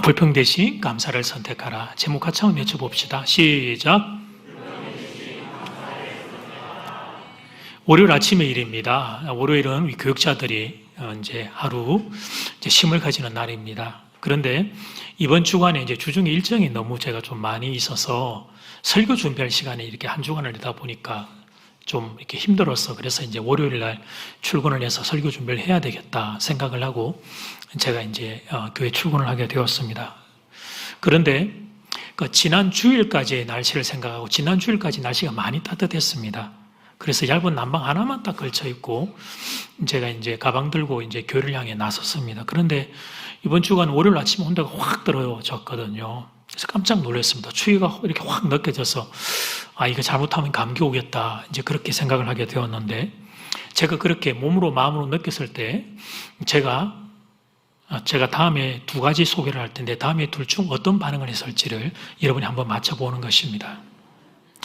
불평 대신 감사를 선택하라. 제목 같이 한번 외쳐봅시다. 시작. 월요일 아침의 일입니다. 월요일은 우리 교육자들이 이제 하루 쉼을 가지는 날입니다. 그런데 이번 주간에 이제 주중에 일정이 너무 제가 좀 많이 있어서 설교 준비할 시간에 이렇게 한 주간을 내다 보니까 좀 이렇게 힘들었어. 그래서 이제 월요일 날 출근을 해서 설교 준비를 해야 되겠다 생각을 하고 제가 이제 교회 출근을 하게 되었습니다. 그런데 지난 주일까지의 날씨를 생각하고 지난 주일까지 날씨가 많이 따뜻했습니다. 그래서 얇은 난방 하나만 딱 걸쳐 입고 제가 이제 가방 들고 이제 교회를 향해 나섰습니다. 그런데 이번 주간 월요일 아침에 온도가 확 떨어졌거든요. 그래서 깜짝 놀랐습니다. 추위가 이렇게 확 느껴져서 이거 잘못하면 감기 오겠다 이제 그렇게 생각을 하게 되었는데 제가 그렇게 몸으로 마음으로 느꼈을 때 제가 다음에 두 가지 소개를 할 텐데 다음에 둘 중 어떤 반응을 했을지를 여러분이 한번 맞춰보는 것입니다.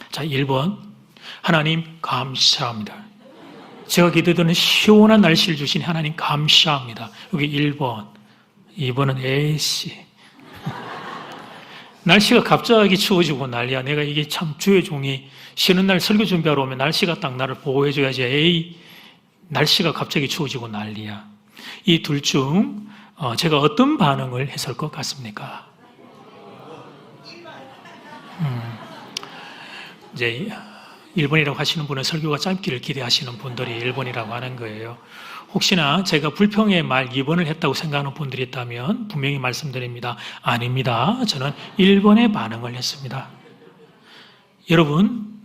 자, 1번 하나님 감사합니다. 제가 기도드리는 시원한 날씨를 주신 하나님 감사합니다. 여기 1번. 2번은 에이씨. 날씨가 갑자기 추워지고 난리야. 내가 이게 참 주의 종이 쉬는 날 설교 준비하러 오면 날씨가 딱 나를 보호해줘야지. 에이, 날씨가 갑자기 추워지고 난리야. 이 둘 중 제가 어떤 반응을 했을 것 같습니까? 이제 1번이라고 하시는 분은 설교가 짧기를 기대하시는 분들이 1번이라고 하는 거예요. 혹시나 제가 불평의 말 2번을 했다고 생각하는 분들이 있다면 분명히 말씀드립니다. 아닙니다. 저는 1번의 반응을 했습니다. 여러분,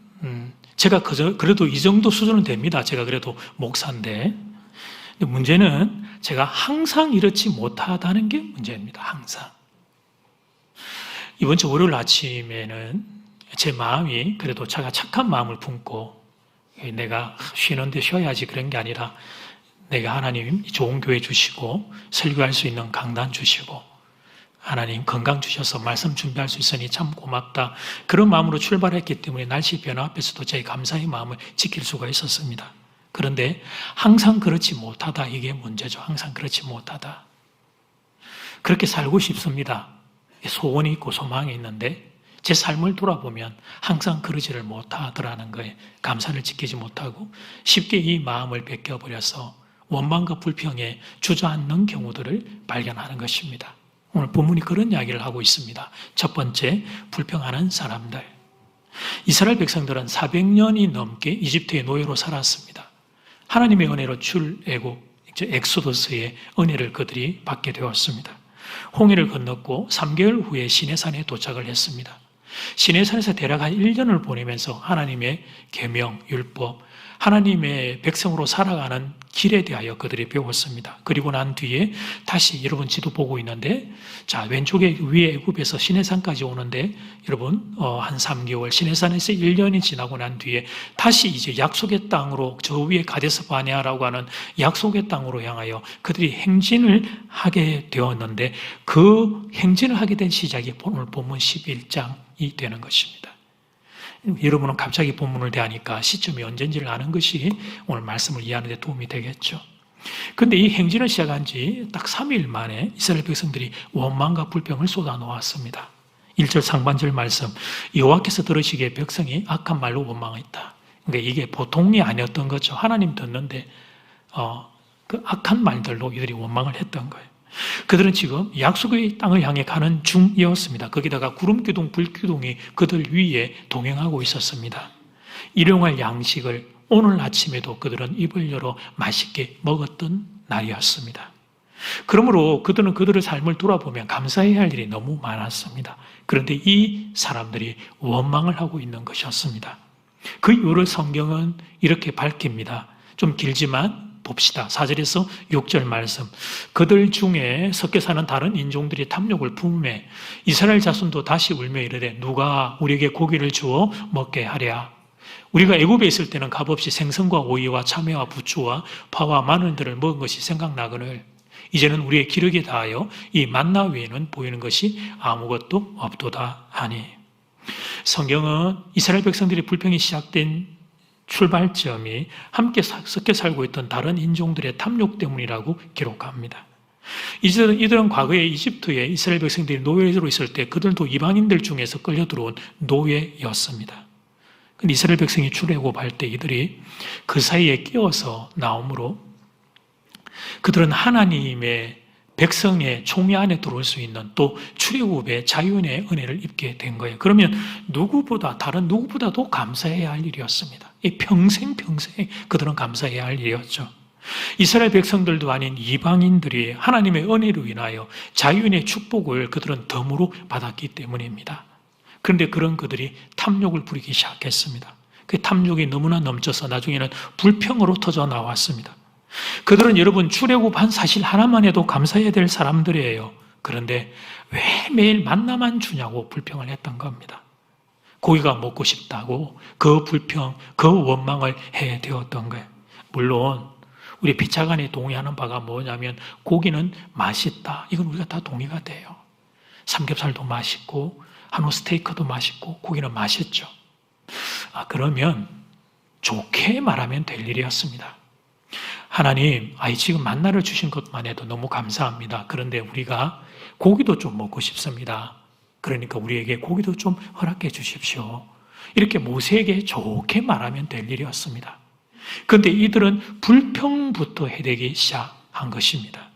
제가 그래도 이 정도 수준은 됩니다. 제가 그래도 목사인데. 근데 문제는 제가 항상 이렇지 못하다는 게 문제입니다. 항상. 이번 주 월요일 아침에는 제 마음이 그래도 제가 착한 마음을 품고 내가 쉬는데 쉬어야지 그런 게 아니라 내가 하나님 좋은 교회 주시고 설교할 수 있는 강단 주시고 하나님 건강 주셔서 말씀 준비할 수 있으니 참 고맙다. 그런 마음으로 출발했기 때문에 날씨 변화 앞에서도 제 감사의 마음을 지킬 수가 있었습니다. 그런데 항상 그렇지 못하다 이게 문제죠. 항상 그렇지 못하다. 그렇게 살고 싶습니다. 소원이 있고 소망이 있는데 제 삶을 돌아보면 항상 그러지를 못하더라는 거에 감사를 지키지 못하고 쉽게 이 마음을 뺏겨버려서 원망과 불평에 주저앉는 경우들을 발견하는 것입니다. 오늘 본문이 그런 이야기를 하고 있습니다. 첫 번째, 불평하는 사람들. 이스라엘 백성들은 400년이 넘게 이집트의 노예로 살았습니다. 하나님의 은혜로 출애굽, 엑소더스의 은혜를 그들이 받게 되었습니다. 홍해를 건넜고 3개월 후에 시내산에 도착을 했습니다. 시내산에서 대략 한 1년을 보내면서 하나님의 계명, 율법, 하나님의 백성으로 살아가는 길에 대하여 그들이 배웠습니다. 그리고 난 뒤에 다시 여러분 지도 보고 있는데 자 왼쪽에 위에 애굽에서 시내산까지 오는데 여러분 한 3개월 시내산에서 1년이 지나고 난 뒤에 다시 이제 약속의 땅으로 저 위에 가데스 바네아라고 하는 약속의 땅으로 향하여 그들이 행진을 하게 되었는데 그 행진을 하게 된 시작이 오늘 본문 11장이 되는 것입니다. 여러분은 갑자기 본문을 대하니까 시점이 언젠지를 아는 것이 오늘 말씀을 이해하는 데 도움이 되겠죠. 그런데 이 행진을 시작한 지 딱 3일 만에 이스라엘 백성들이 원망과 불평을 쏟아놓았습니다. 1절 상반절 말씀, 여호와께서 들으시기에 백성이 악한 말로 원망했다. 그러니까 이게 보통이 아니었던 거죠. 하나님 듣는데 그 악한 말들로 이들이 원망을 했던 거예요. 그들은 지금 약속의 땅을 향해 가는 중이었습니다. 거기다가 구름기둥, 불기둥이 그들 위에 동행하고 있었습니다. 일용할 양식을 오늘 아침에도 그들은 입을 열어 맛있게 먹었던 날이었습니다. 그러므로 그들은 그들의 삶을 돌아보면 감사해야 할 일이 너무 많았습니다. 그런데 이 사람들이 원망을 하고 있는 것이었습니다. 그 이유를 성경은 이렇게 밝힙니다. 좀 길지만 봅시다. 4절에서 6절 말씀. 그들 중에 섞여 사는 다른 인종들이 탐욕을 품매 이스라엘 자손도 다시 울며 이르되 누가 우리에게 고기를 주어 먹게 하랴. 우리가 애굽에 있을 때는 값없이 생선과 오이와 참외와 부추와 파와 마늘들을 먹은 것이 생각나거늘 이제는 우리의 기력에 다하여 이 만나 외에는 보이는 것이 아무것도 없도다 하니. 성경은 이스라엘 백성들의 불평이 시작된 출발점이 함께 섞여 살고 있던 다른 인종들의 탐욕 때문이라고 기록합니다. 이들은 과거에 이집트에 이스라엘 백성들이 노예로 있을 때 그들도 이방인들 중에서 끌려 들어온 노예였습니다. 근데 이스라엘 백성이 출애굽할 때 이들이 그 사이에 끼어서 나옴으로 그들은 하나님의 백성의 총회 안에 들어올 수 있는 또 출애굽의 자유의 은혜를 입게 된 거예요. 그러면 다른 누구보다도 감사해야 할 일이었습니다. 평생 그들은 감사해야 할 일이었죠. 이스라엘 백성들도 아닌 이방인들이 하나님의 은혜로 인하여 자유의 축복을 그들은 덤으로 받았기 때문입니다. 그런데 그런 그들이 탐욕을 부리기 시작했습니다. 그 탐욕이 너무나 넘쳐서 나중에는 불평으로 터져 나왔습니다. 그들은 여러분 출애굽한 사실 하나만 해도 감사해야 될 사람들이에요. 그런데 왜 매일 만나만 주냐고 불평을 했던 겁니다. 고기가 먹고 싶다고 그 불평, 그 원망을 해야 되었던 거예요. 물론 우리 피차간에 동의하는 바가 뭐냐면 고기는 맛있다. 이건 우리가 다 동의가 돼요. 삼겹살도 맛있고 한우 스테이크도 맛있고 고기는 맛있죠. 그러면 좋게 말하면 될 일이었습니다. 하나님, 지금 만나를 주신 것만 해도 너무 감사합니다. 그런데 우리가 고기도 좀 먹고 싶습니다. 그러니까 우리에게 고기도 좀 허락해 주십시오. 이렇게 모세에게 좋게 말하면 될 일이었습니다. 그런데 이들은 불평부터 해대기 시작한 것입니다.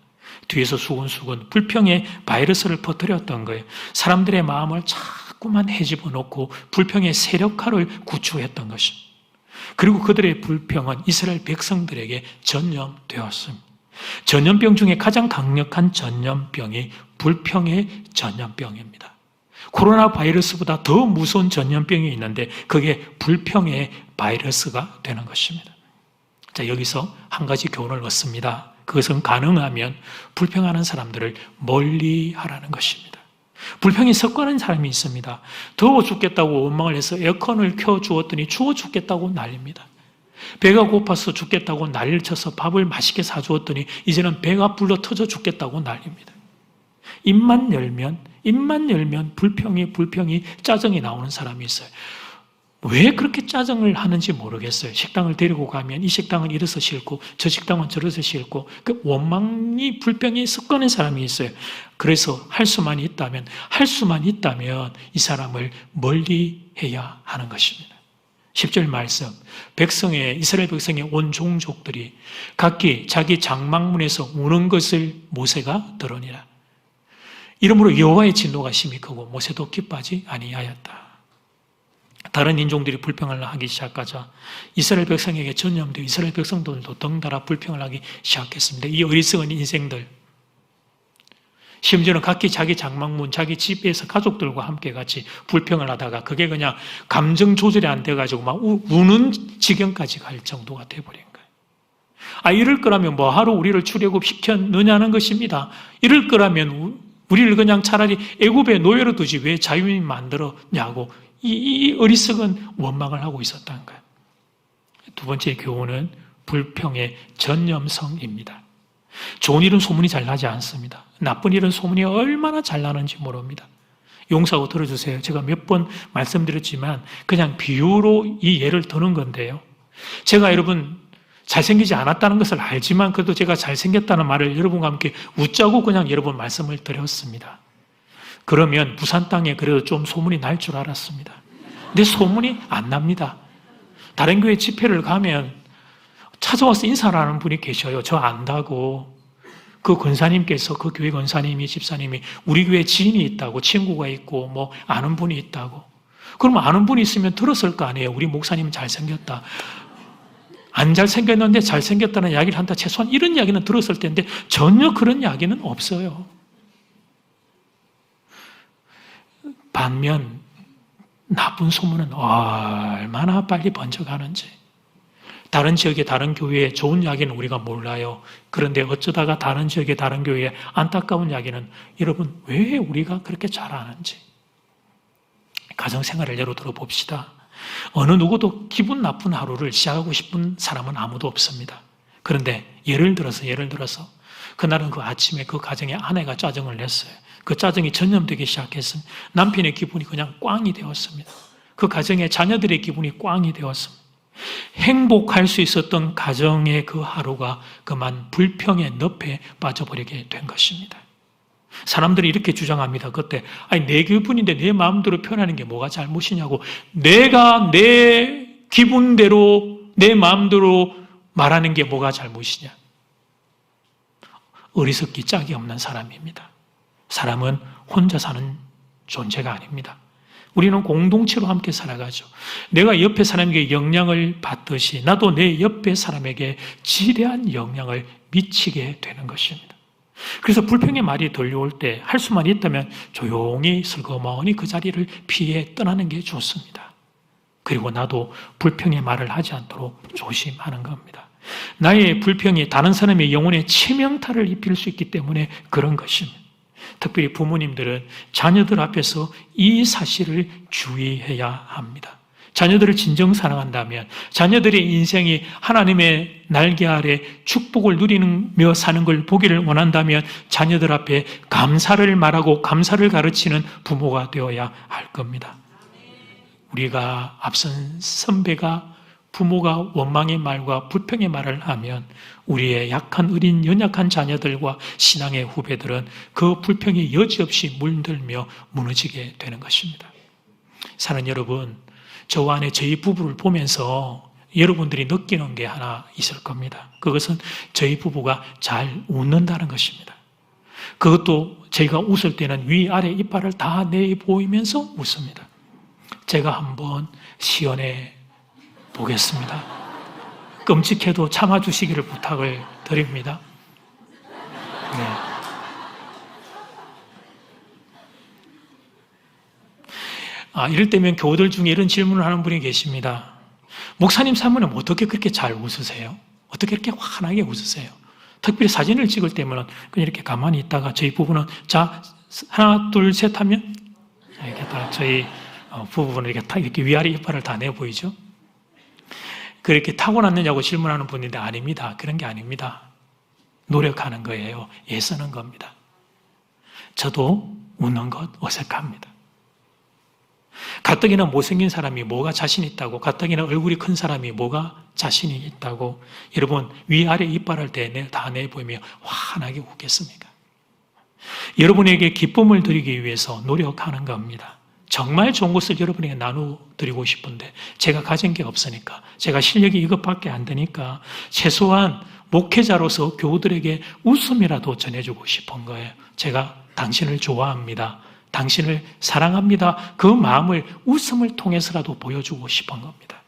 뒤에서 수근수근 불평의 바이러스를 퍼뜨렸던 거예요. 사람들의 마음을 자꾸만 헤집어 놓고 불평의 세력화를 구축했던 것입니다. 그리고 그들의 불평은 이스라엘 백성들에게 전염되었습니다. 전염병 중에 가장 강력한 전염병이 불평의 전염병입니다. 코로나 바이러스보다 더 무서운 전염병이 있는데 그게 불평의 바이러스가 되는 것입니다. 자, 여기서 한 가지 교훈을 얻습니다. 그것은 가능하면 불평하는 사람들을 멀리 하라는 것입니다. 불평이 섞어가는 사람이 있습니다. 더워 죽겠다고 원망을 해서 에어컨을 켜주었더니 추워 죽겠다고 난립니다. 배가 고파서 죽겠다고 난리를 쳐서 밥을 맛있게 사주었더니 이제는 배가 불러 터져 죽겠다고 난립니다. 입만 열면 불평이 짜증이 나오는 사람이 있어요. 왜 그렇게 짜증을 하는지 모르겠어요. 식당을 데리고 가면 이 식당은 이래서 싫고 저 식당은 저래서 싫고 그 원망이 불평이 섞어낸 사람이 있어요. 그래서 할 수만 있다면 이 사람을 멀리 해야 하는 것입니다. 10절 말씀, 이스라엘 백성의 온 종족들이 각기 자기 장막문에서 우는 것을 모세가 들으니라. 이러므로 여호와의 진노가 심히 크고 모세도 기뻐하지 아니하였다. 다른 인종들이 불평을 하기 시작하자 이스라엘 백성에게 전염되어 이스라엘 백성들도 덩달아 불평을 하기 시작했습니다. 이 어리석은 인생들, 심지어는 각기 자기 장막문, 자기 집에서 가족들과 함께 같이 불평을 하다가 그게 그냥 감정 조절이 안 돼가지고 막 우는 지경까지 갈 정도가 돼버린 거예요. 이럴 거라면 뭐하러 우리를 출애굽시켰느냐는 것입니다. 이럴 거라면 우리를 그냥 차라리 애굽의 노예로 두지 왜 자유인 만들었냐고 이 어리석은 원망을 하고 있었다는 거예요. 두 번째 교훈은 불평의 전염성입니다. 좋은 일은 소문이 잘 나지 않습니다. 나쁜 일은 소문이 얼마나 잘 나는지 모릅니다. 용서하고 들어주세요. 제가 몇 번 말씀드렸지만 그냥 비유로 이 예를 드는 건데요. 제가 여러분 잘생기지 않았다는 것을 알지만 그래도 제가 잘생겼다는 말을 여러분과 함께 웃자고 그냥 여러분 말씀을 드렸습니다. 그러면 부산 땅에 그래도 좀 소문이 날 줄 알았습니다. 근데 소문이 안 납니다. 다른 교회 집회를 가면 찾아와서 인사를 하는 분이 계셔요. 저 안다고. 그 권사님께서, 그 교회 권사님이, 집사님이 우리 교회 지인이 있다고, 친구가 있고, 뭐 아는 분이 있다고. 그러면 아는 분이 있으면 들었을 거 아니에요. 우리 목사님은 잘생겼다. 안 잘생겼는데 잘생겼다는 이야기를 한다. 최소한 이런 이야기는 들었을 텐데 전혀 그런 이야기는 없어요. 반면 나쁜 소문은 얼마나 빨리 번져가는지. 다른 지역의 다른 교회에 좋은 이야기는 우리가 몰라요. 그런데 어쩌다가 다른 지역의 다른 교회에 안타까운 이야기는 여러분 왜 우리가 그렇게 잘 아는지. 가정생활을 예로 들어봅시다. 어느 누구도 기분 나쁜 하루를 시작하고 싶은 사람은 아무도 없습니다. 그런데 예를 들어서 그날은 그 아침에 그 가정의 아내가 짜증을 냈어요. 그 짜증이 전염되기 시작했습니다. 남편의 기분이 그냥 꽝이 되었습니다. 그 가정의 자녀들의 기분이 꽝이 되었습니다. 행복할 수 있었던 가정의 그 하루가 그만 불평의 늪에 빠져버리게 된 것입니다. 사람들이 이렇게 주장합니다. 그때 내 기분인데 내 마음대로 표현하는 게 뭐가 잘못이냐고. 내가 내 기분대로 내 마음대로 말하는 게 뭐가 잘못이냐. 어리석기 짝이 없는 사람입니다. 사람은 혼자 사는 존재가 아닙니다. 우리는 공동체로 함께 살아가죠. 내가 옆에 사람에게 영향을 받듯이 나도 내 옆에 사람에게 지대한 영향을 미치게 되는 것입니다. 그래서 불평의 말이 들려올 때 할 수만 있다면 조용히 슬그머니 그 자리를 피해 떠나는 게 좋습니다. 그리고 나도 불평의 말을 하지 않도록 조심하는 겁니다. 나의 불평이 다른 사람의 영혼에 치명타를 입힐 수 있기 때문에 그런 것입니다. 특별히 부모님들은 자녀들 앞에서 이 사실을 주의해야 합니다. 자녀들을 진정 사랑한다면, 자녀들의 인생이 하나님의 날개 아래 축복을 누리며 사는 걸 보기를 원한다면 자녀들 앞에 감사를 말하고 감사를 가르치는 부모가 되어야 할 겁니다. 우리가 앞선 선배가 부모가 원망의 말과 불평의 말을 하면 우리의 약한 어린 연약한 자녀들과 신앙의 후배들은 그 불평이 여지없이 물들며 무너지게 되는 것입니다. 사는 여러분, 저와 아내 저희 부부를 보면서 여러분들이 느끼는 게 하나 있을 겁니다. 그것은 저희 부부가 잘 웃는다는 것입니다. 그것도 저희가 웃을 때는 위아래 이빨을 다 내보이면서 웃습니다. 제가 한번 시연해 보겠습니다. 끔찍해도 참아주시기를 부탁을 드립니다. 네. 이럴 때면 교우들 중에 이런 질문을 하는 분이 계십니다. 목사님 사모님 어떻게 그렇게 잘 웃으세요? 어떻게 이렇게 환하게 웃으세요? 특별히 사진을 찍을 때면 그냥 이렇게 가만히 있다가 저희 부부는 자 하나 둘 셋 하면 이렇게 다 저희 부부는 이렇게 위아래 이빨을 다 내보이죠. 그렇게 타고났느냐고 질문하는 분인데 아닙니다. 그런 게 아닙니다. 노력하는 거예요. 애쓰는 겁니다. 저도 웃는 것 어색합니다. 가뜩이나 못생긴 사람이 뭐가 자신 있다고, 가뜩이나 얼굴이 큰 사람이 뭐가 자신이 있다고 여러분 위아래 이빨을 다 내보이며 환하게 웃겠습니까? 여러분에게 기쁨을 드리기 위해서 노력하는 겁니다. 정말 좋은 것을 여러분에게 나눠드리고 싶은데 제가 가진 게 없으니까, 제가 실력이 이것밖에 안 되니까 최소한 목회자로서 교우들에게 웃음이라도 전해주고 싶은 거예요. 제가 당신을 좋아합니다. 당신을 사랑합니다. 그 마음을 웃음을 통해서라도 보여주고 싶은 겁니다.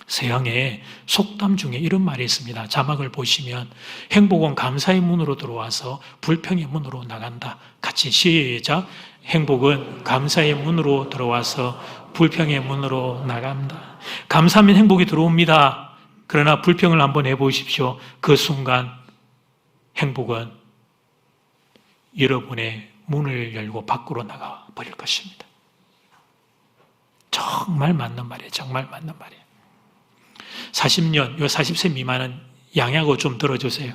서양의 속담 중에 이런 말이 있습니다. 자막을 보시면 행복은 감사의 문으로 들어와서 불평의 문으로 나간다. 같이 시작. 행복은 감사의 문으로 들어와서 불평의 문으로 나간다. 감사하면 행복이 들어옵니다. 그러나 불평을 한번 해보십시오. 그 순간 행복은 여러분의 문을 열고 밖으로 나가 버릴 것입니다. 정말 맞는 말이에요. 정말 맞는 말이에요. 40년, 40세 미만은 양해하고 좀 들어주세요.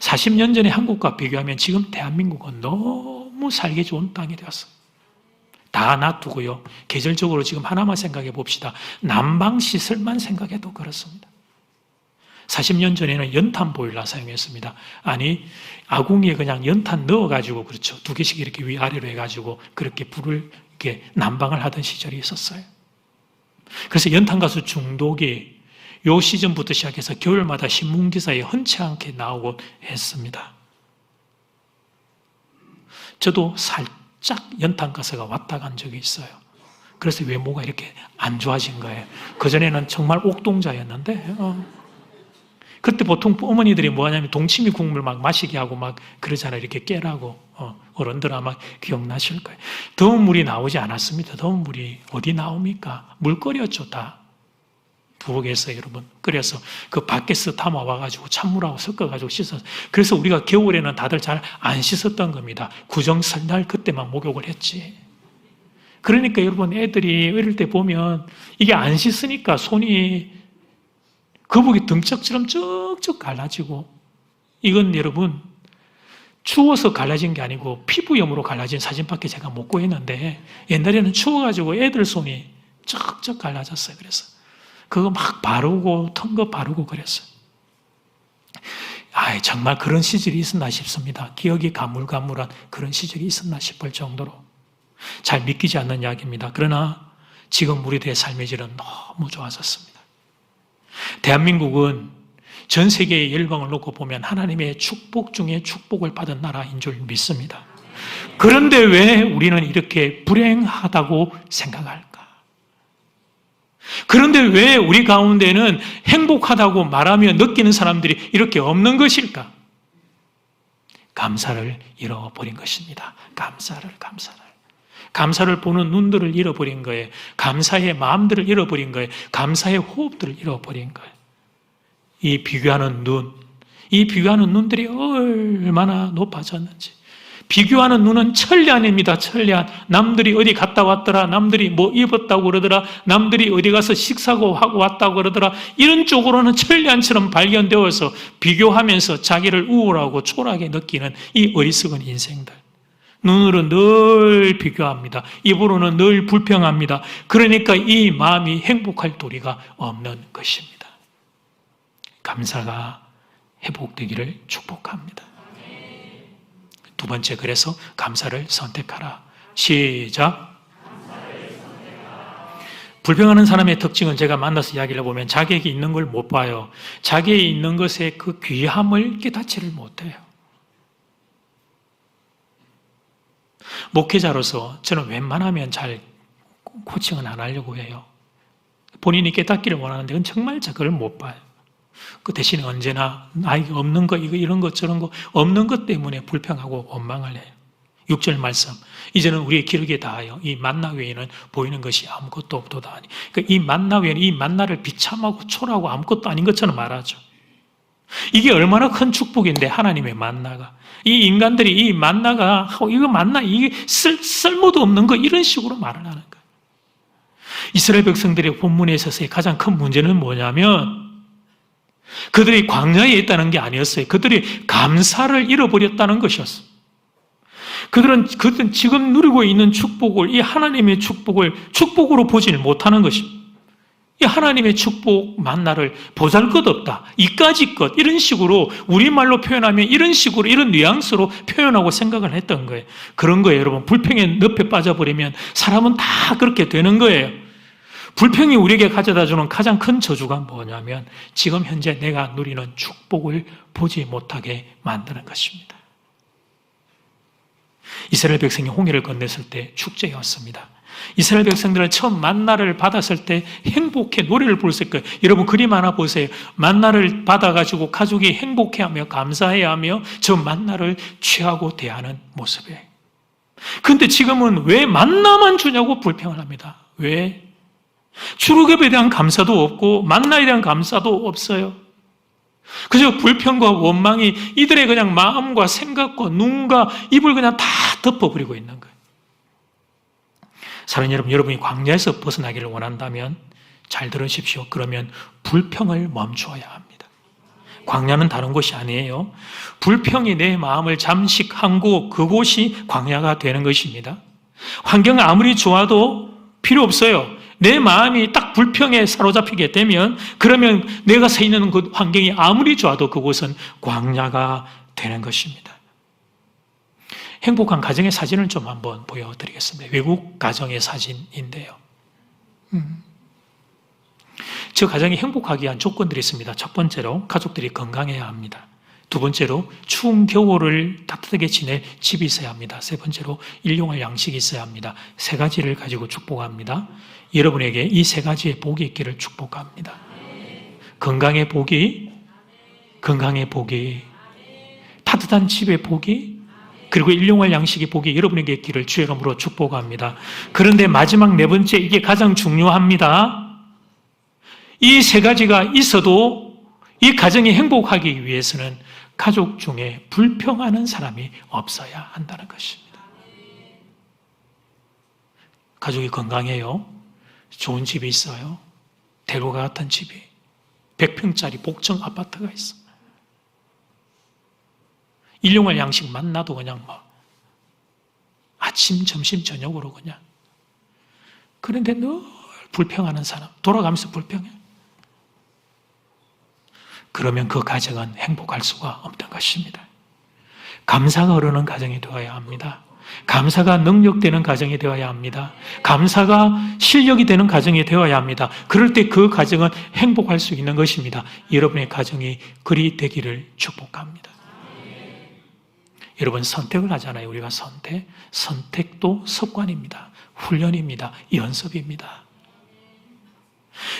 40년 전에 한국과 비교하면 지금 대한민국은 너무 살기 좋은 땅이 되었어요. 다 놔두고요. 계절적으로 지금 하나만 생각해 봅시다. 난방시설만 생각해도 그렇습니다. 40년 전에는 연탄 보일러 사용했습니다. 아니, 아궁이에 그냥 연탄 넣어가지고, 그렇죠. 2개씩 이렇게 위아래로 해가지고, 그렇게 불을, 이렇게 난방을 하던 시절이 있었어요. 그래서 연탄가스 중독이 요 시즌부터 시작해서 겨울마다 신문기사에 흔치 않게 나오곤 했습니다. 저도 살짝 연탄가스가 왔다 간 적이 있어요. 그래서 외모가 이렇게 안 좋아진 거예요. 그전에는 정말 옥동자였는데, 그때 보통 어머니들이 뭐 하냐면 동치미 국물 막 마시게 하고 막 그러잖아요. 이렇게 깨라고. 어른들 아마 기억나실 거예요. 더운 물이 나오지 않았습니다. 더운 물이 어디 나옵니까? 물 끓였죠, 다. 부엌에서 여러분 끓여서 그 밖에서 담아와가지고 찬물하고 섞어가지고 씻어서. 그래서 우리가 겨울에는 다들 잘 안 씻었던 겁니다. 구정설날 그때만 목욕을 했지. 그러니까 여러분 애들이 어릴 때 보면 이게 안 씻으니까 손이 거북이 등짝처럼 쭉쭉 갈라지고, 이건 여러분 추워서 갈라진 게 아니고 피부염으로 갈라진 사진밖에 제가 못 구했는데 옛날에는 추워가지고 애들 손이 쩍쩍 갈라졌어요. 그래서 그거 막 바르고 턴거 바르고 그랬어요. 정말 그런 시절이 있었나 싶습니다. 기억이 가물가물한 그런 시절이 있었나 싶을 정도로 잘 믿기지 않는 이야기입니다. 그러나 지금 우리들의 삶의 질은 너무 좋아졌습니다. 대한민국은 전 세계의 열방을 놓고 보면 하나님의 축복 중에 축복을 받은 나라인 줄 믿습니다. 그런데 왜 우리는 이렇게 불행하다고 생각할까? 그런데 왜 우리 가운데는 행복하다고 말하며 느끼는 사람들이 이렇게 없는 것일까? 감사를 잃어버린 것입니다. 감사를 보는 눈들을 잃어버린 거예요. 감사의 마음들을 잃어버린 거예요. 감사의 호흡들을 잃어버린 거예요. 이 비교하는 눈들이 얼마나 높아졌는지. 비교하는 눈은 천리안입니다. 천리안. 남들이 어디 갔다 왔더라. 남들이 뭐 입었다고 그러더라. 남들이 어디 가서 식사고 하고 왔다고 그러더라. 이런 쪽으로는 천리안처럼 발견되어서 비교하면서 자기를 우월하고 초라하게 느끼는 이 어리석은 인생들. 눈으로 늘 비교합니다. 입으로는 늘 불평합니다. 그러니까 이 마음이 행복할 도리가 없는 것입니다. 감사가 회복되기를 축복합니다. 두 번째, 그래서 감사를 선택하라. 시작. 불평하는 사람의 특징은 제가 만나서 이야기를 해보면 자기에게 있는 걸 못 봐요. 자기에 있는 것의 그 귀함을 깨닫지를 못해요. 목회자로서 저는 웬만하면 잘 코칭은 안 하려고 해요. 본인이 깨닫기를 원하는데 그건 정말 그걸 못 봐요. 그 대신에 언제나 나에게 없는 거, 이런 것 저런 거 없는 것 때문에 불평하고 원망을 해요. 6절 말씀. 이제는 우리의 기록에 닿아요. 이 만나 외에는 보이는 것이 아무것도 없도다 하니. 그러니까 이 만나 외에는 이 만나를 비참하고 초라하고 아무것도 아닌 것처럼 말하죠. 이게 얼마나 큰 축복인데, 하나님의 만나가. 이 인간들이 이 만나가, 이거 만나, 이게 쓸모도 없는 거, 이런 식으로 말을 하는 거예요. 이스라엘 백성들의 본문에 있어서의 가장 큰 문제는 뭐냐면, 그들이 광야에 있다는 게 아니었어요. 그들이 감사를 잃어버렸다는 것이었어요. 그들은 지금 누리고 있는 축복을, 이 하나님의 축복을 축복으로 보지를 못하는 것입니다. 이 하나님의 축복 만나를 보잘것없다, 이까짓 것, 이런 식으로 우리말로 표현하면 이런 식으로, 이런 뉘앙스로 표현하고 생각을 했던 거예요. 그런 거예요, 여러분. 불평의 늪에 빠져버리면 사람은 다 그렇게 되는 거예요. 불평이 우리에게 가져다주는 가장 큰 저주가 뭐냐면 지금 현재 내가 누리는 축복을 보지 못하게 만드는 것입니다. 이스라엘 백성이 홍해를 건넜을 때 축제였습니다. 이스라엘 백성들은 처음 만나를 받았을 때 행복해 노래를 부르실 거예요. 여러분 그림 하나 보세요. 만나를 받아가지고 가족이 행복해하며 감사해하며 저 만나를 취하고 대하는 모습이에요. 그런데 지금은 왜 만나만 주냐고 불평을 합니다. 왜? 출애굽에 대한 감사도 없고 만나에 대한 감사도 없어요. 그저 불평과 원망이 이들의 그냥 마음과 생각과 눈과 입을 그냥 다 덮어버리고 있는 거예요. 사랑하는 여러분, 여러분이 광야에서 벗어나기를 원한다면 잘 들으십시오. 그러면 불평을 멈추어야 합니다. 광야는 다른 곳이 아니에요. 불평이 내 마음을 잠식한 곳, 그곳이 광야가 되는 것입니다. 환경이 아무리 좋아도 필요 없어요. 내 마음이 딱 불평에 사로잡히게 되면 그러면 내가 서 있는 그 환경이 아무리 좋아도 그곳은 광야가 되는 것입니다. 행복한 가정의 사진을 좀 한번 보여드리겠습니다. 외국 가정의 사진인데요. 저 가정이 행복하기 위한 조건들이 있습니다. 첫 번째로 가족들이 건강해야 합니다. 두 번째로 추운 겨울을 따뜻하게 지낼 집이 있어야 합니다. 세 번째로 일용할 양식이 있어야 합니다. 세 가지를 가지고 축복합니다. 여러분에게 이 세 가지의 복이 있기를 축복합니다. 건강의 복이, 따뜻한 집의 복이, 그리고 일용할 양식의 복이 여러분에게 있기를 주의 이름으로 축복합니다. 그런데 마지막 네 번째, 이게 가장 중요합니다. 이 세 가지가 있어도 이 가정이 행복하기 위해서는 가족 중에 불평하는 사람이 없어야 한다는 것입니다. 가족이 건강해요. 좋은 집이 있어요. 대로가 같은 집이 100평짜리 복층 아파트가 있어. 일용할 양식 만나도 그냥 아침, 점심, 저녁으로 그냥. 그런데 늘 불평하는 사람, 돌아가면서 불평해. 그러면 그 가정은 행복할 수가 없는 것입니다. 감사가 흐르는 가정이 되어야 합니다. 감사가 능력되는 가정이 되어야 합니다. 감사가 실력이 되는 가정이 되어야 합니다. 그럴 때 그 가정은 행복할 수 있는 것입니다. 여러분의 가정이 그리 되기를 축복합니다. 여러분, 선택을 하잖아요. 우리가 선택도 습관입니다. 훈련입니다. 연습입니다.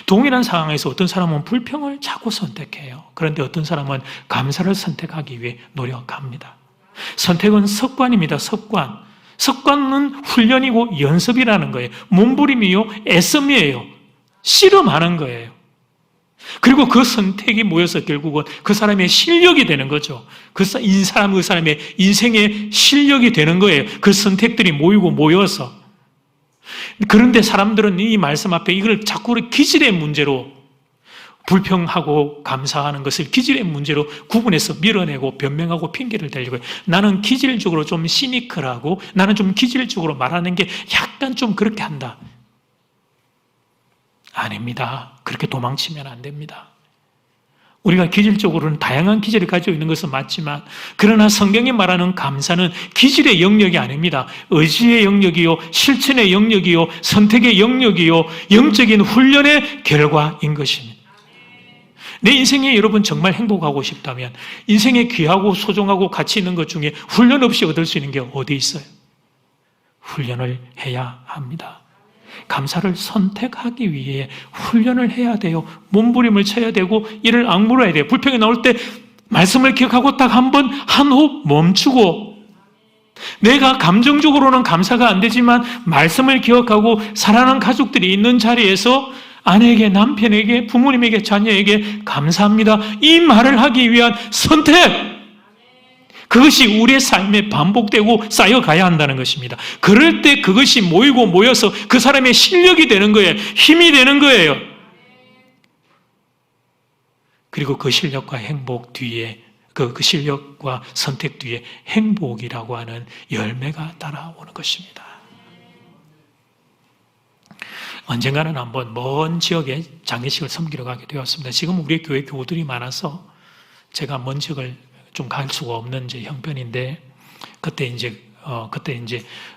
동일한 상황에서 어떤 사람은 불평을 자꾸 선택해요. 그런데 어떤 사람은 감사를 선택하기 위해 노력합니다. 선택은 습관입니다. 습관은 훈련이고 연습이라는 거예요. 몸부림이요, 애씀이에요. 씨름하는 거예요. 그리고 그 선택이 모여서 결국은 그 사람의 실력이 되는 거죠. 그 사람의 인생의 실력이 되는 거예요. 그 선택들이 모여서. 그런데 사람들은 이 말씀 앞에 이걸 자꾸 기질의 문제로, 불평하고 감사하는 것을 기질의 문제로 구분해서 밀어내고 변명하고 핑계를 대려고 해요. 나는 기질적으로 좀 시니컬하고 나는 좀 기질적으로 말하는 게 약간 좀 그렇게 한다. 아닙니다. 그렇게 도망치면 안 됩니다. 우리가 기질적으로는 다양한 기질을 가지고 있는 것은 맞지만, 그러나 성경이 말하는 감사는 기질의 영역이 아닙니다. 의지의 영역이요, 실천의 영역이요, 선택의 영역이요, 영적인 훈련의 결과인 것입니다. 내 인생에 여러분 정말 행복하고 싶다면 인생에 귀하고 소중하고 가치 있는 것 중에 훈련 없이 얻을 수 있는 게 어디 있어요? 훈련을 해야 합니다. 감사를 선택하기 위해 훈련을 해야 돼요. 몸부림을 쳐야 되고 이를 악물어야 돼요. 불평이 나올 때 말씀을 기억하고 딱 한 번 한 호흡 멈추고, 내가 감정적으로는 감사가 안 되지만 말씀을 기억하고 사랑하는 가족들이 있는 자리에서 아내에게, 남편에게, 부모님에게, 자녀에게 감사합니다, 이 말을 하기 위한 선택, 그것이 우리의 삶에 반복되고 쌓여가야 한다는 것입니다. 그럴 때 그것이 모여서 그 사람의 실력이 되는 거예요. 힘이 되는 거예요. 그리고 그 실력과 행복 뒤에, 그 실력과 선택 뒤에 행복이라고 하는 열매가 따라오는 것입니다. 언젠가는 한번 먼 지역에 장례식을 섬기러 가게 되었습니다. 지금 우리 교회 교우들이 많아서 제가 먼 지역을 좀 갈 수가 없는 이제 형편인데, 그때 이제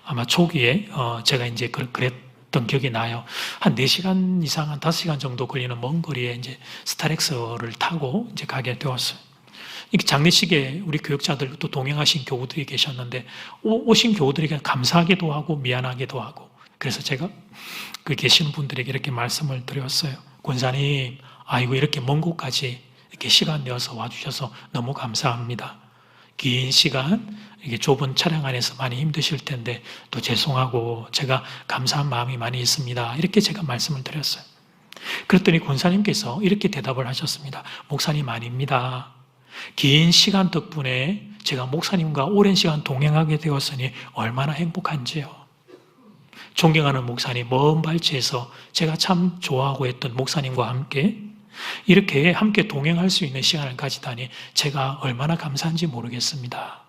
아마 초기에 제가 이제 그랬던 기억이 나요. 한 4시간 이상, 한 5시간 정도 걸리는 먼 거리에 이제 스타렉스를 타고 이제 가게 되었어요. 이렇게 장례식에 우리 교육자들 또 동행하신 교우들이 계셨는데, 오신 교우들에게 감사하기도 하고 미안하기도 하고, 그래서 제가 그 계신 분들에게 이렇게 말씀을 드렸어요. 권사님, 아이고 이렇게 먼 곳까지 이렇게 시간 내어서 와주셔서 너무 감사합니다. 긴 시간 이게 좁은 차량 안에서 많이 힘드실 텐데 또 죄송하고 제가 감사한 마음이 많이 있습니다. 이렇게 제가 말씀을 드렸어요. 그랬더니 권사님께서 이렇게 대답을 하셨습니다. 목사님 아닙니다. 긴 시간 덕분에 제가 목사님과 오랜 시간 동행하게 되었으니 얼마나 행복한지요. 존경하는 목사님, 먼 발치에서 제가 참 좋아하고 했던 목사님과 함께 이렇게 함께 동행할 수 있는 시간을 가지다니 제가 얼마나 감사한지 모르겠습니다.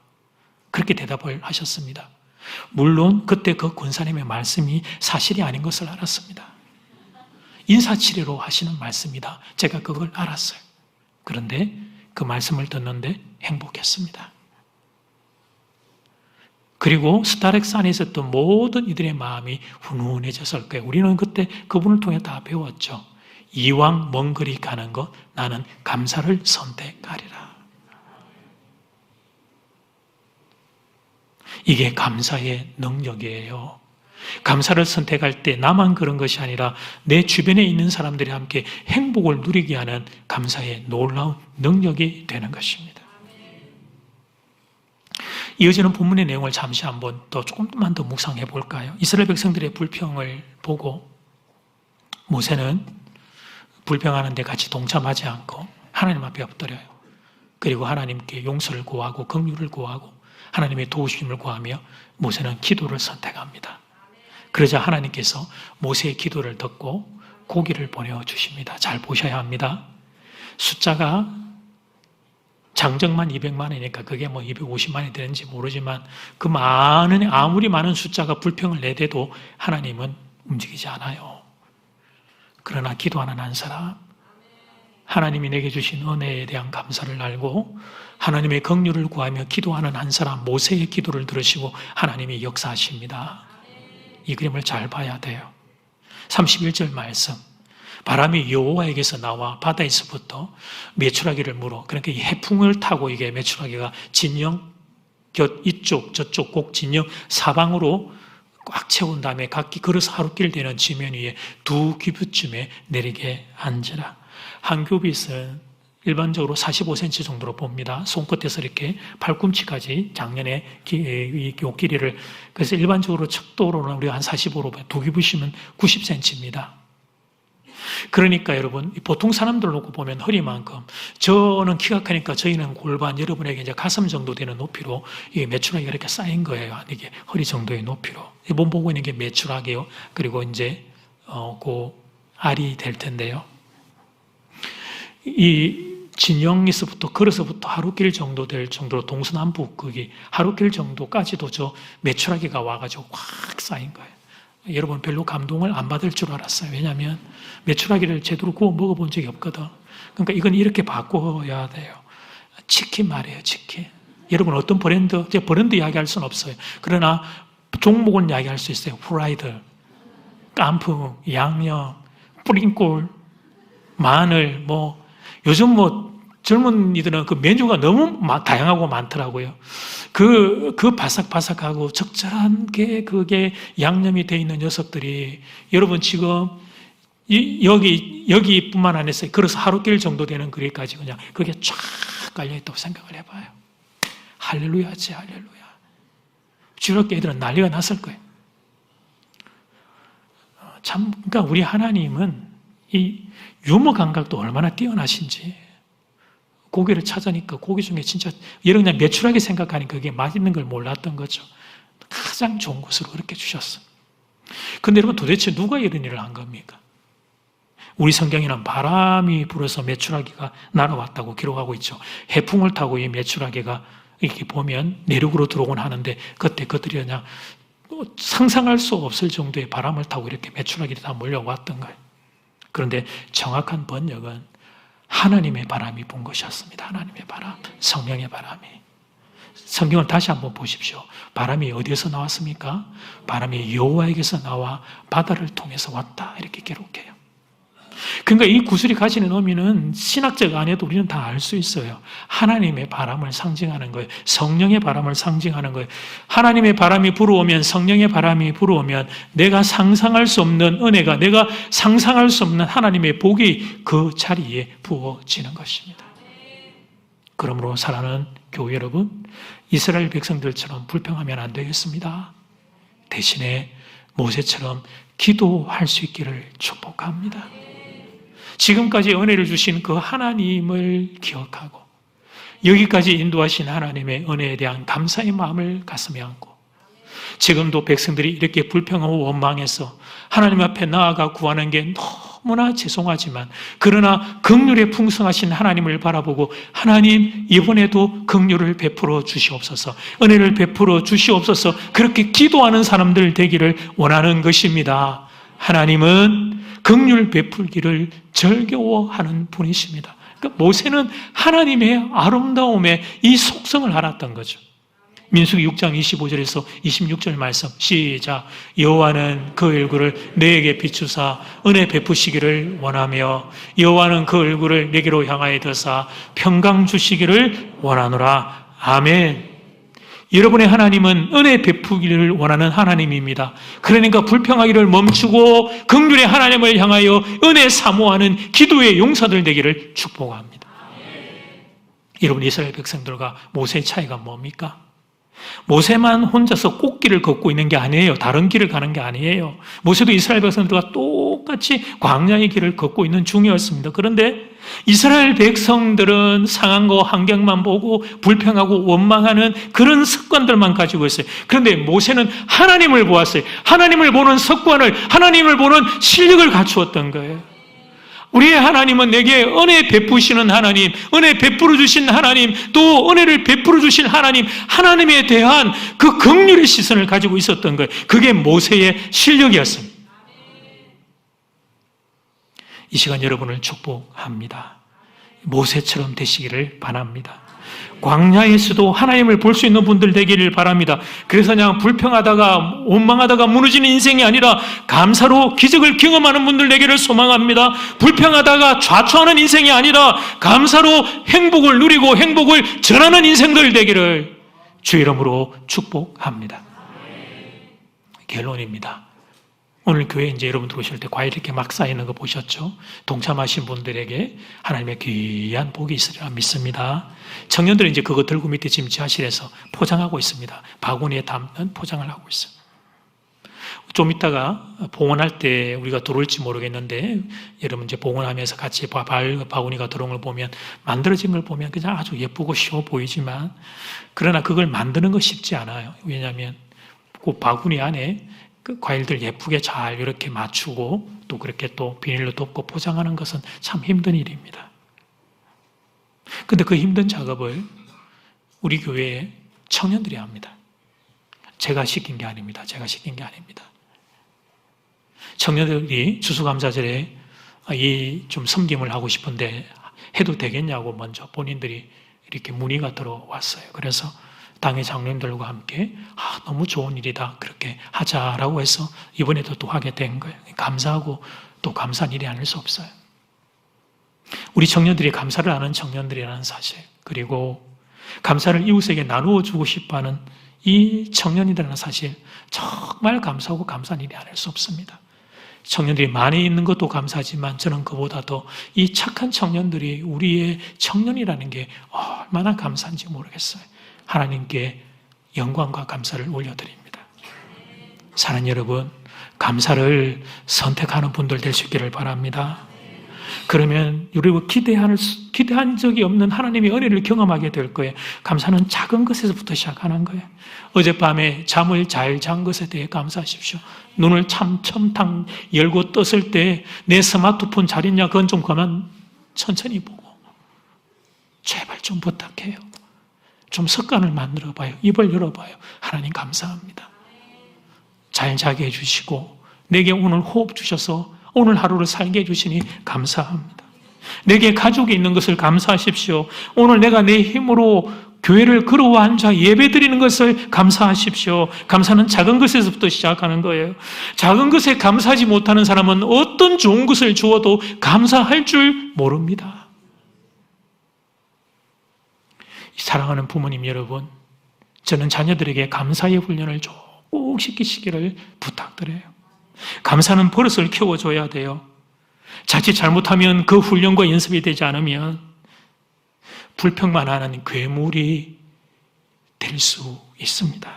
그렇게 대답을 하셨습니다. 물론 그때 그 권사님의 말씀이 사실이 아닌 것을 알았습니다. 인사치레로 하시는 말씀이다. 제가 그걸 알았어요. 그런데 그 말씀을 듣는데 행복했습니다. 그리고 스타렉스 안에 있었던 모든 이들의 마음이 훈훈해졌을 거예요. 우리는 그때 그분을 통해 다 배웠죠. 이왕 먼 거리 가는 것, 나는 감사를 선택하리라. 이게 감사의 능력이에요. 감사를 선택할 때 나만 그런 것이 아니라 내 주변에 있는 사람들이 함께 행복을 누리게 하는 감사의 놀라운 능력이 되는 것입니다. 이어지는 본문의 내용을 잠시 한번 또 조금만 더 묵상해 볼까요? 이스라엘 백성들의 불평을 보고 모세는 불평하는 데 같이 동참하지 않고 하나님 앞에 엎드려요. 그리고 하나님께 용서를 구하고 긍휼을 구하고 하나님의 도우심을 구하며 모세는 기도를 선택합니다. 그러자 하나님께서 모세의 기도를 듣고 고기를 보내주십니다. 잘 보셔야 합니다. 숫자가 장정만 200만이니까 그게 뭐 250만이 되는지 모르지만 그 많은, 아무리 많은 숫자가 불평을 내대도 하나님은 움직이지 않아요. 그러나 기도하는 한 사람, 하나님이 내게 주신 은혜에 대한 감사를 알고 하나님의 긍휼을 구하며 기도하는 한 사람 모세의 기도를 들으시고 하나님이 역사하십니다. 이 그림을 잘 봐야 돼요. 31절 말씀, 바람이 여호와에게서 나와 바다에서부터 메추라기를 물어. 그러니까 이 해풍을 타고 이게 메추라기가 진영 이쪽 저쪽 꼭 진영 사방으로 꽉 채운 다음에 각기 걸어서 하루길 되는 지면 위에 2규빗쯤에 내리게 한지라. 한 규빗은 일반적으로 45cm 정도로 봅니다. 손끝에서 이렇게 팔꿈치까지 작년에 이 길이를, 그래서 일반적으로 척도로는 우리가 한 45로 봐요. 2규빗이면 90cm입니다. 그러니까 여러분, 보통 사람들 놓고 보면 허리만큼, 저는 키가 크니까 저희는 골반, 여러분에게 이제 가슴 정도 되는 높이로 이 메추라기가 이렇게 쌓인 거예요. 이게 허리 정도의 높이로. 몸 보고 있는 게 메추라기요. 그리고 이제 그 알이 될 텐데요. 이 진영에서부터 걸어서부터 하루길 정도 될 정도로 동서남북 거기 하루길 정도까지도 저 메추라기가 와가지고 확 쌓인 거예요. 여러분 별로 감동을 안 받을 줄 알았어요. 왜냐하면 메추라기를 제대로 구워 먹어본 적이 없거든. 그러니까 이건 이렇게 바꿔야 돼요. 치킨 말이에요, 치킨. 여러분 어떤 브랜드, 제가 브랜드 이야기할 수는 없어요. 그러나 종목은 이야기할 수 있어요. 프라이드, 깐풍, 양념, 뿌린꼴, 마늘, 뭐 요즘 뭐 젊은이들은 그 메뉴가 너무 다양하고 많더라고요. 그 바삭바삭하고 적절한 게 그게 양념이 돼 있는 녀석들이 여러분 지금 여기뿐만 아니라 그래서 하루길 정도 되는 거리까지 그냥 그게 쫙 깔려 있다고 생각을 해봐요. 할렐루야지, 할렐루야. 주일학교 애들은 난리가 났을 거예요. 참, 그러니까 우리 하나님은 이 유머 감각도 얼마나 뛰어나신지. 고기를 찾으니까 고기 중에 진짜 여러분 그냥 메추라기 생각하니까 그게 맛있는 걸 몰랐던 거죠. 가장 좋은 것으로 그렇게 주셨어. 근데 여러분 도대체 누가 이런 일을 한 겁니까? 우리 성경에는 바람이 불어서 메추라기가 날아왔다고 기록하고 있죠. 해풍을 타고 이 메추라기가 이렇게 보면 내륙으로 들어오곤 하는데 그때 그들이 그냥 상상할 수 없을 정도의 바람을 타고 이렇게 메추라기들이 다 몰려왔던 거예요. 그런데 정확한 번역은 하나님의 바람이 분 것이었습니다. 하나님의 바람, 성령의 바람이. 성경을 다시 한번 보십시오. 바람이 어디에서 나왔습니까? 바람이 여호와에게서 나와 바다를 통해서 왔다 이렇게 기록해요. 그러니까 이 구슬이 가지는 의미는 신학적 안에도 우리는 다 알 수 있어요. 하나님의 바람을 상징하는 거예요. 성령의 바람을 상징하는 거예요. 하나님의 바람이 불어오면, 성령의 바람이 불어오면 내가 상상할 수 없는 은혜가, 내가 상상할 수 없는 하나님의 복이 그 자리에 부어지는 것입니다. 그러므로 사랑하는 교회 여러분, 이스라엘 백성들처럼 불평하면 안 되겠습니다. 대신에 모세처럼 기도할 수 있기를 축복합니다. 지금까지 은혜를 주신 그 하나님을 기억하고 여기까지 인도하신 하나님의 은혜에 대한 감사의 마음을 가슴에 안고 지금도 백성들이 이렇게 불평하고 원망해서 하나님 앞에 나아가 구하는 게 너무나 죄송하지만 그러나 긍휼에 풍성하신 하나님을 바라보고 하나님 이번에도 긍휼을 베풀어 주시옵소서, 은혜를 베풀어 주시옵소서 그렇게 기도하는 사람들 되기를 원하는 것입니다. 하나님은 긍휼 베풀기를 절겨워하는 분이십니다. 그러니까 모세는 하나님의 아름다움에 이 속성을 알았던 거죠. 민수기 6장 25절에서 26절 말씀 시작. 여호와는 그 얼굴을 내게 비추사 은혜 베푸시기를 원하며 여호와는 그 얼굴을 내게로 향하여 드사 평강 주시기를 원하노라. 아멘. 여러분의 하나님은 은혜 베푸기를 원하는 하나님입니다. 그러니까 불평하기를 멈추고 긍휼의 하나님을 향하여 은혜 사모하는 기도의 용사들 되기를 축복합니다. 여러분 이스라엘 백성들과 모세의 차이가 뭡니까? 모세만 혼자서 꽃길을 걷고 있는 게 아니에요. 다른 길을 가는 게 아니에요. 모세도 이스라엘 백성들과 똑같이 광야의 길을 걷고 있는 중이었습니다. 그런데 이스라엘 백성들은 상황과 환경만 보고 불평하고 원망하는 그런 습관들만 가지고 있어요. 그런데 모세는 하나님을 보았어요. 하나님을 보는 습관을, 하나님을 보는 실력을 갖추었던 거예요. 우리의 하나님은 내게 은혜 베푸시는 하나님, 은혜 베풀어 주신 하나님, 또 은혜를 베풀어 주신 하나님, 하나님에 대한 그 긍휼의 시선을 가지고 있었던 거예요. 그게 모세의 실력이었습니다. 이 시간 여러분을 축복합니다. 모세처럼 되시기를 바랍니다. 광야에서도 하나님을 볼 수 있는 분들 되기를 바랍니다. 그래서 그냥 불평하다가 원망하다가 무너지는 인생이 아니라 감사로 기적을 경험하는 분들 되기를 소망합니다. 불평하다가 좌초하는 인생이 아니라 감사로 행복을 누리고 행복을 전하는 인생들 되기를 주 이름으로 축복합니다. 결론입니다. 오늘 교회 이제 여러분 들어오실 때 과일 이렇게 막 쌓이는 거 보셨죠? 동참하신 분들에게 하나님의 귀한 복이 있으리라 믿습니다. 청년들은 이제 그거 들고 밑에 지금 지하실에서 포장하고 있습니다. 바구니에 담는 포장을 하고 있어요. 좀 이따가 봉헌할 때 우리가 들어올지 모르겠는데 여러분 이제 봉헌하면서 같이 바구니가 들어온 걸 보면 만들어진 걸 보면 그냥 아주 예쁘고 쉬워 보이지만 그러나 그걸 만드는 거 쉽지 않아요. 왜냐하면 그 바구니 안에 그 과일들 예쁘게 잘 이렇게 맞추고 또 그렇게 또 비닐로 덮고 포장하는 것은 참 힘든 일입니다. 근데 그 힘든 작업을 우리 교회의 청년들이 합니다. 제가 시킨 게 아닙니다. 제가 시킨 게 아닙니다. 청년들이 추수감사절에 이 좀 섬김을 하고 싶은데 해도 되겠냐고 먼저 본인들이 이렇게 문의가 들어왔어요. 그래서 당의 장로님들과 함께 너무 좋은 일이다 그렇게 하자라고 해서 이번에도 또 하게 된 거예요. 감사하고 또 감사한 일이 아닐 수 없어요. 우리 청년들이 감사를 하는 청년들이라는 사실, 그리고 감사를 이웃에게 나누어 주고 싶어하는 이 청년이라는 사실, 정말 감사하고 감사한 일이 아닐 수 없습니다. 청년들이 많이 있는 것도 감사하지만 저는 그보다 더 이 착한 청년들이 우리의 청년이라는 게 얼마나 감사한지 모르겠어요. 하나님께 영광과 감사를 올려드립니다. 사랑하는 여러분, 감사를 선택하는 분들 될 수 있기를 바랍니다. 그러면 우리가 기대한 적이 없는 하나님의 은혜를 경험하게 될 거예요. 감사는 작은 것에서부터 시작하는 거예요. 어젯밤에 잠을 잘 잔 것에 대해 감사하십시오. 눈을 참첨탕 열고 떴을 때 내 스마트폰 잘 있냐? 그건 좀 그만 천천히 보고 제발 좀 부탁해요. 좀 습관을 만들어봐요. 입을 열어봐요. 하나님 감사합니다. 잘 자게 해주시고 내게 오늘 호흡 주셔서 오늘 하루를 살게 해주시니 감사합니다. 내게 가족이 있는 것을 감사하십시오. 오늘 내가 내 힘으로 교회를 걸어와 앉아 예배드리는 것을 감사하십시오. 감사는 작은 것에서부터 시작하는 거예요. 작은 것에 감사하지 못하는 사람은 어떤 좋은 것을 주어도 감사할 줄 모릅니다. 사랑하는 부모님 여러분, 저는 자녀들에게 감사의 훈련을 꼭 시키시기를 부탁드려요. 감사는 버릇을 키워줘야 돼요. 자칫 잘못하면 그 훈련과 연습이 되지 않으면 불평만 하는 괴물이 될 수 있습니다.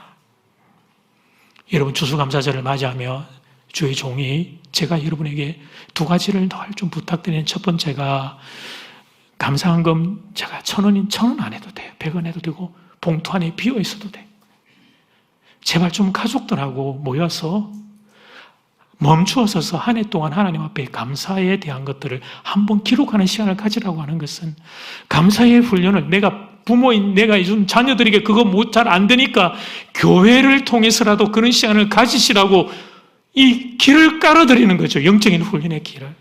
여러분 추수감사절을 맞이하며 주의 종이 제가 여러분에게 두 가지를 늘 좀 부탁드리는 첫 번째가 감사한 건 제가 1,000원 안 해도 돼요. 100원 해도 되고 봉투 안에 비어 있어도 돼요. 제발 좀 가족들하고 모여서 멈추어서서 한 해 동안 하나님 앞에 감사에 대한 것들을 한번 기록하는 시간을 가지라고 하는 것은 감사의 훈련을 내가 부모인 내가 요즘 자녀들에게 그거 잘 안 되니까 교회를 통해서라도 그런 시간을 가지시라고 이 길을 깔아드리는 거죠. 영적인 훈련의 길을.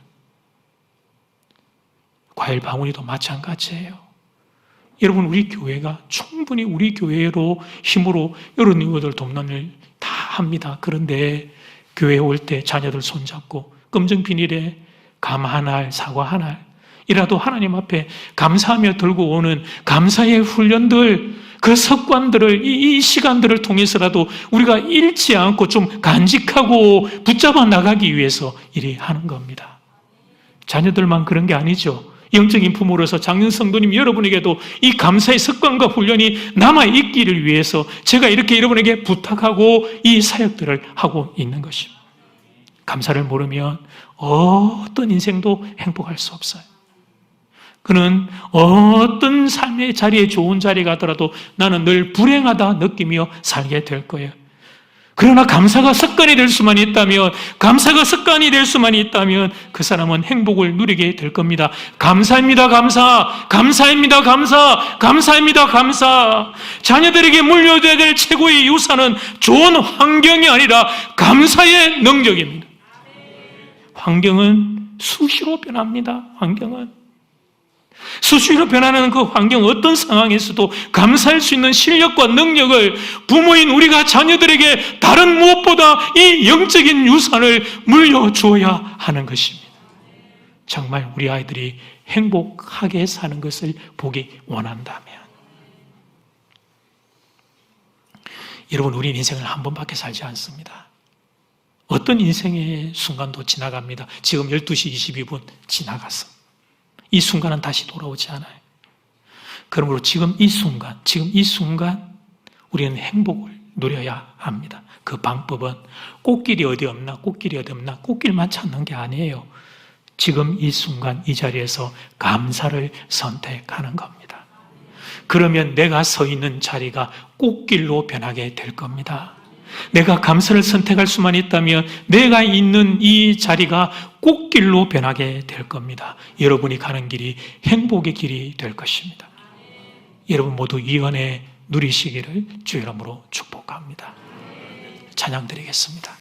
과일 바구니도 마찬가지예요. 여러분 우리 교회가 충분히 우리 교회로 힘으로 이런 이웃들 돕는 일 다 합니다. 그런데 교회에 올 때 자녀들 손잡고 검정 비닐에 감 한 알, 사과 한 알 이라도 하나님 앞에 감사하며 들고 오는 감사의 훈련들, 그 습관들을 이 시간들을 통해서라도 우리가 잃지 않고 좀 간직하고 붙잡아 나가기 위해서 이리 하는 겁니다. 자녀들만 그런 게 아니죠. 영적인 부모로서 장년 성도님 여러분에게도 이 감사의 습관과 훈련이 남아있기를 위해서 제가 이렇게 여러분에게 부탁하고 이 사역들을 하고 있는 것입니다. 감사를 모르면 어떤 인생도 행복할 수 없어요. 그는 어떤 삶의 자리에 좋은 자리에 가더라도 나는 늘 불행하다 느끼며 살게 될 거예요. 그러나 감사가 습관이 될 수만 있다면, 감사가 습관이 될 수만 있다면 그 사람은 행복을 누리게 될 겁니다. 감사합니다, 감사. 감사합니다, 감사. 감사합니다, 감사. 자녀들에게 물려줘야 될 최고의 유산은 좋은 환경이 아니라 감사의 능력입니다. 환경은 수시로 변합니다. 환경은. 수시로 변하는 그 환경 어떤 상황에서도 감사할 수 있는 실력과 능력을 부모인 우리가 자녀들에게 다른 무엇보다 이 영적인 유산을 물려주어야 하는 것입니다. 정말 우리 아이들이 행복하게 사는 것을 보기 원한다면 여러분, 우리 인생을 한 번밖에 살지 않습니다. 어떤 인생의 순간도 지나갑니다. 지금 12시 22분 지나갔어. 이 순간은 다시 돌아오지 않아요. 그러므로 지금 이 순간 우리는 행복을 누려야 합니다. 그 방법은 꽃길이 어디 없나, 꽃길만 찾는 게 아니에요. 지금 이 순간 이 자리에서 감사를 선택하는 겁니다. 그러면 내가 서 있는 자리가 꽃길로 변하게 될 겁니다. 내가 감사를 선택할 수만 있다면 내가 있는 이 자리가 꽃길로 변하게 될 겁니다. 여러분이 가는 길이 행복의 길이 될 것입니다. 여러분 모두 이 은혜 누리시기를 주 이름으로 축복합니다. 찬양 드리겠습니다.